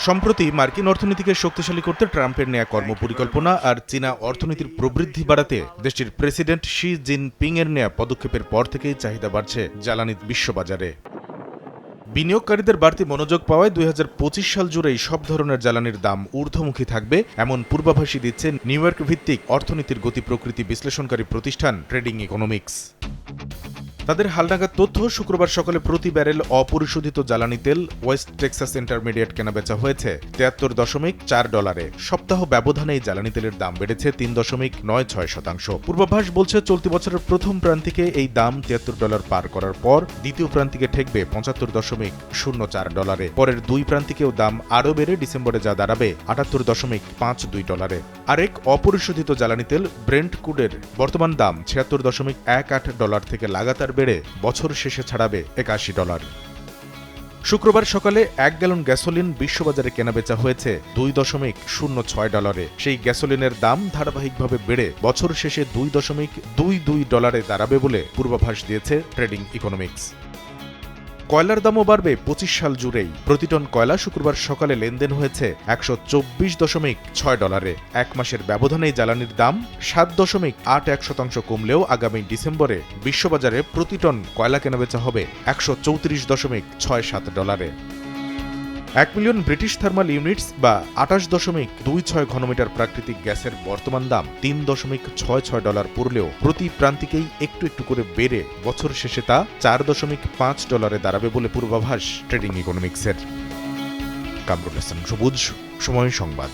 সম্প্রতি মার্কিন অর্থনীতিকে শক্তিশালী করতে ট্রাম্পের নেয়া কর্মপরিকল্পনা আর চীনা অর্থনীতির প্রবৃদ্ধি বাড়াতে দেশটির প্রেসিডেন্ট শি জিনপিং এর নেয়া পদক্ষেপের পর থেকেই চাহিদা বাড়ছে জ্বালানির বিশ্ববাজারে। বিনিয়োগকারীদের বাড়তি মনোযোগ পাওয়ায় ২০২৫ সাল জুড়েই সব ধরনের জ্বালানির দাম ঊর্ধ্বমুখী থাকবে এমন পূর্বাভাসই দিচ্ছে নিউ ইয়র্ক ভিত্তিক অর্থনীতির গতি প্রকৃতি বিশ্লেষণকারী প্রতিষ্ঠান ট্রেডিং ইকোনমিক্স। তাদের হালনাগাদ তথ্য, শুক্রবার সকালে প্রতি ব্যারেল অপরিশোধিত জ্বালানি তেল ওয়েস্ট টেক্সাস ইন্টারমিডিয়েট কেনাবেচা হয়েছে $৭৩.৪। সপ্তাহ ব্যবধানে এই জ্বালানি তেলের দাম বেড়েছে ৩.৯৬%। পূর্বাভাস বলছে চলতি বছরের প্রথম প্রান্তিকে এই দাম $৭৩ পার করার পর দ্বিতীয় প্রান্তিকে ঠেকবে $৭৫.০৪। পরের দুই প্রান্তিকেও দাম আরও বেড়ে ডিসেম্বরে যা দাঁড়াবে $৭৮.৫২। আরেক অপরিশোধিত জ্বালানি তেল ব্রেন্ট ক্রুডের বর্তমান দাম $৭৬.১৮ থেকে লাগাতার বেড়ে বছর শেষে ছাড়াবে $৮১। শুক্রবার সকালে ১ গ্যালন গ্যাসোলিন বিশ্ববাজারে কেনাবেচা হয়েছে $২.০৬। সেই গ্যাসোলিনের দাম ধারাবাহিকভাবে বেড়ে বছর শেষে $২.২২ দাঁড়াবে বলে পূর্বাভাস দিয়েছে ট্রেডিং ইকোনমিক্স। কয়লার দামও বাড়বে ২৫ সাল জুড়েই। প্রতি টন কয়লা শুক্রবার সকালে লেনদেন হয়েছে $১২৪.৬। এক মাসের ব্যবধানেই জ্বালানির দাম ৭.৮১% কমলেও আগামী ডিসেম্বরে বিশ্ববাজারে প্রতি টন কয়লা কেনাবেচা হবে $১৩৪.৬৭। ১ মিলিয়ন ব্রিটিশ থার্মাল ইউনিটস বা ২৮.২৬ ঘনমিটার প্রাকৃতিক গ্যাসের বর্তমান দাম $৩.৬৬ পড়লেও প্রতি প্রান্তিকেই একটু একটু করে বেড়ে বছর শেষে তা $৪.৫ দাঁড়াবে বলে পূর্বাভাস ট্রেডিং ইকোনমিক্সের। কামরুল হাসান সবুজ, সময় সংবাদ।